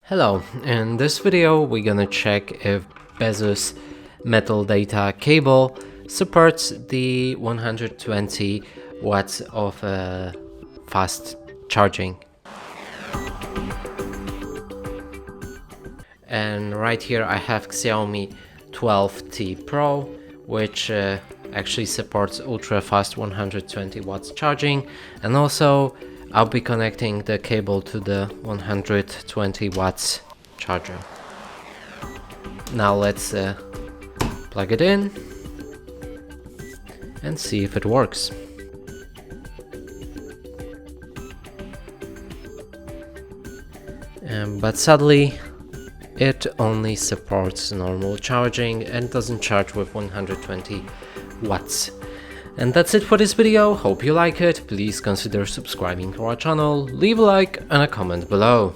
Hello, in this video we're gonna check if Baseus Metal Data cable supports the 120 watts of fast charging. And right here I have Xiaomi 12T Pro, which actually supports ultra fast 120 watts charging, and also I'll be connecting the cable to the 120 watts charger. Now let's plug it in and see if it works. But sadly it only supports normal charging and doesn't charge with 120 watts. And that's it for this video. Hope you like it. Please consider subscribing to our channel, leave a like and a comment below.